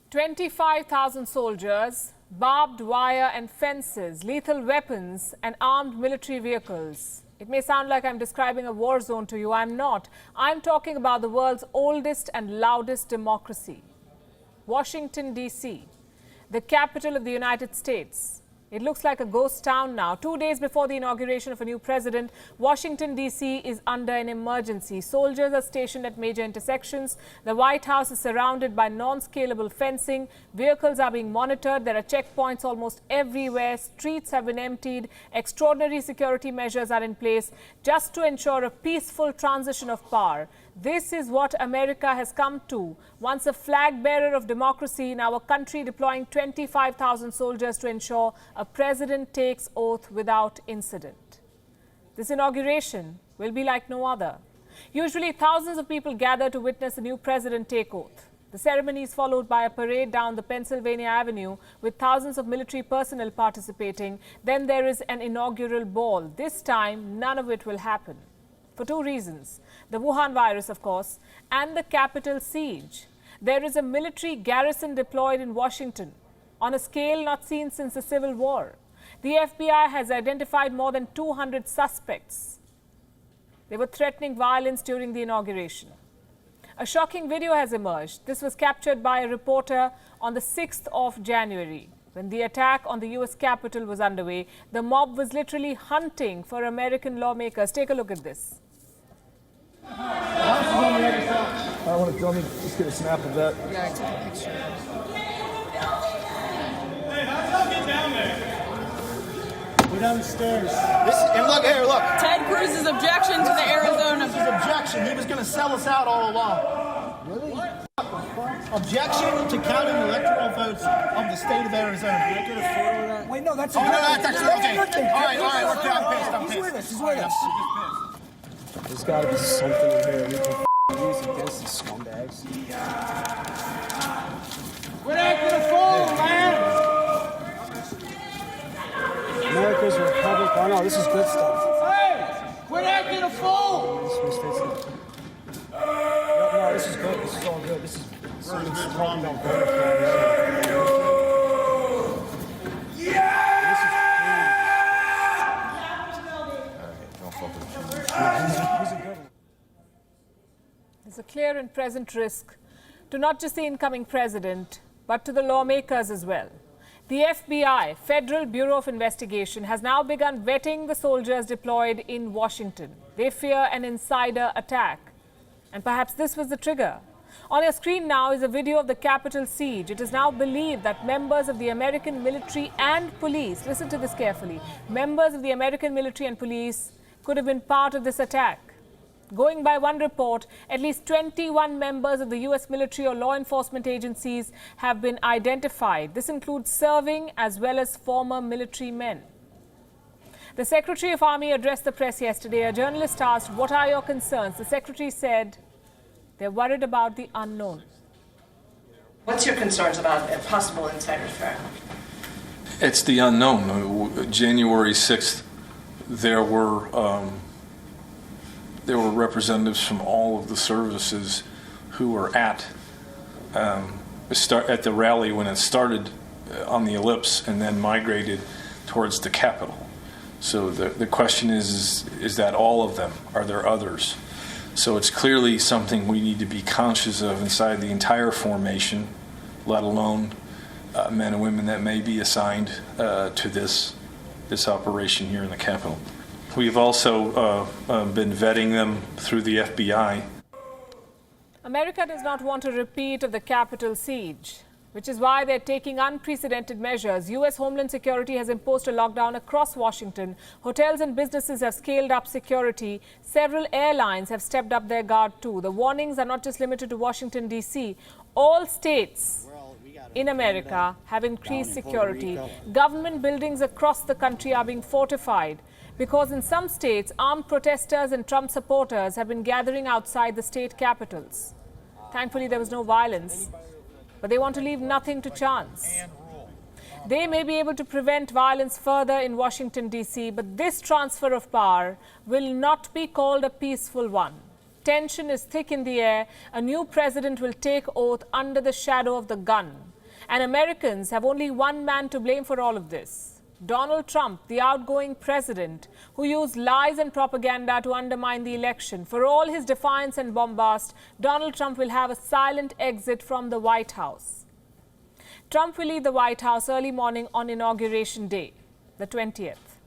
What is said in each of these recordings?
25,000 soldiers, barbed wire and fences, lethal weapons and armed military vehicles. It may sound like I'm describing a war zone to you. I'm not. I'm talking about the world's oldest and loudest democracy. Washington, D.C., the capital of the United States. It looks like a ghost town now. 2 days before the inauguration of a new president, Washington, D.C. is under an emergency. Soldiers are stationed at major intersections. The White House is surrounded by non-scalable fencing. Vehicles are being monitored. There are checkpoints almost everywhere. Streets have been emptied. Extraordinary security measures are in place just to ensure a peaceful transition of power. This is what America has come to. Once a flag bearer of democracy, now a country deploying 25,000 soldiers to ensure a president takes oath without incident. This inauguration will be like no other. Usually thousands of people gather to witness the new president take oath. The ceremony is followed by a parade down the Pennsylvania Avenue with thousands of military personnel participating. Then there is an inaugural ball. This time, none of it will happen. For two reasons: the Wuhan virus, of course, and the Capitol siege. There is a military garrison deployed in Washington on a scale not seen since the Civil War. The FBI has identified more than 200 suspects. They were threatening violence during the inauguration. A shocking video has emerged. This was captured by a reporter on the 6th of January. When the attack on the U.S. Capitol was underway, the mob was literally hunting for American lawmakers. Take a look at this. I want to just get a snap of that. Yeah, I took a picture. Hey, how'd y'all get down there? We're down the stairs. Look here, look. Ted Cruz's objection to the Arizona. This is objection. He was going to sell us out all along. Really? Objection to counting electoral votes of the state of Arizona. Can I get a photo of that? Wait, no, that's Oh, no, that's actually okay. good thing. All right, we're done. I'm pissed. He's with us. He's with us. There's got to be something in here we can use against these scumbags. Quit acting a fool, man. America's a republic. Oh no, this is good stuff. Hey, quit acting a fool. No, this is good. This is all good. This is something's talking about butterflies. There's a clear and present risk to not just the incoming president, but to the lawmakers as well. The FBI, Federal Bureau of Investigation, has now begun vetting the soldiers deployed in Washington. They fear an insider attack. And perhaps this was the trigger. On your screen now is a video of the Capitol siege. It is now believed that members of the American military and police, listen to this carefully, members of the American military and police could have been part of this attack. Going by one report, at least 21 members of the U.S. military or law enforcement agencies have been identified. This includes serving as well as former military men. The Secretary of Army addressed the press yesterday. A journalist asked, "What are your concerns?" The Secretary said they're worried about the unknown. What's your concerns about a possible insider threat? It's the unknown. January 6th, there were representatives from all of the services who were at the rally when it started on the ellipse and then migrated towards the Capitol. So the question is that all of them? Are there others? So it's clearly something we need to be conscious of inside the entire formation, let alone men and women that may be assigned to this operation here in the Capitol. We've also been vetting them through the FBI. America does not want a repeat of the Capitol siege, which is why they're taking unprecedented measures. U.S. Homeland Security has imposed a lockdown across Washington. Hotels and businesses have scaled up security. Several airlines have stepped up their guard too. The warnings are not just limited to Washington, D.C. All states in America have increased security. Government buildings across the country are being fortified because in some states, armed protesters and Trump supporters have been gathering outside the state capitals. Thankfully, there was no violence, but they want to leave nothing to chance. They may be able to prevent violence further in Washington, D.C., but this transfer of power will not be called a peaceful one. Tension is thick in the air. A new president will take oath under the shadow of the gun. And Americans have only one man to blame for all of this: Donald Trump, the outgoing president, who used lies and propaganda to undermine the election. For all his defiance and bombast, Donald Trump will have a silent exit from the White House. Trump will leave the White House early morning on Inauguration Day, the 20th.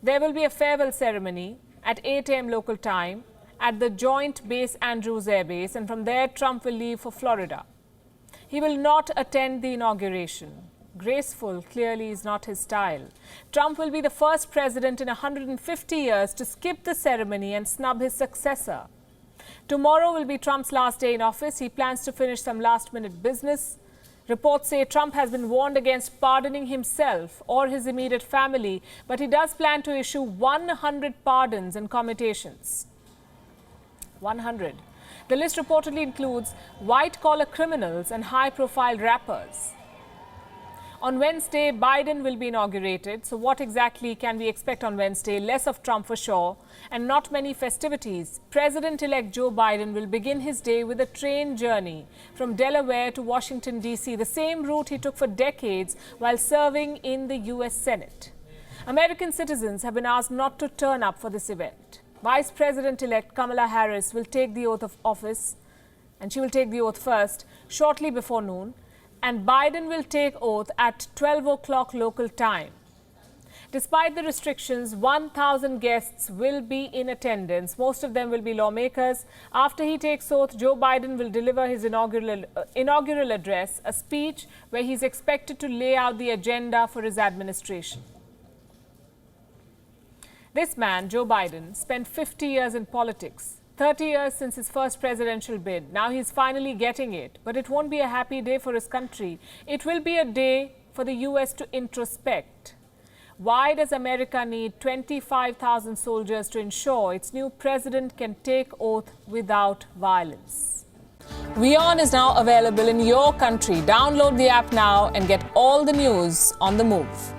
There will be a farewell ceremony at 8 a.m. local time at the Joint Base Andrews Air Base, and from there Trump will leave for Florida. He will not attend the inauguration. Graceful clearly is not his style. Trump will be the first president in 150 years to skip the ceremony and snub his successor. Tomorrow will be Trump's last day in office. He plans to finish some last-minute business. Reports say Trump has been warned against pardoning himself or his immediate family, but he does plan to issue 100 pardons and commutations. 100. The list reportedly includes white-collar criminals and high-profile rappers. On Wednesday, Biden will be inaugurated. So what exactly can we expect on Wednesday? Less of Trump for sure, and not many festivities. President-elect Joe Biden will begin his day with a train journey from Delaware to Washington, D.C., the same route he took for decades while serving in the U.S. Senate. American citizens have been asked not to turn up for this event. Vice President-elect Kamala Harris will take the oath of office, and she will take the oath first, shortly before noon. And Biden will take oath at 12 o'clock local time. Despite the restrictions, 1,000 guests will be in attendance. Most of them will be lawmakers. After he takes oath, Joe Biden will deliver his inaugural address, a speech where he's expected to lay out the agenda for his administration. This man, Joe Biden, spent 50 years in politics. 30 years since his first presidential bid. Now he's finally getting it. But it won't be a happy day for his country. It will be a day for the U.S. to introspect. Why does America need 25,000 soldiers to ensure its new president can take oath without violence? WION is now available in your country. Download the app now and get all the news on the move.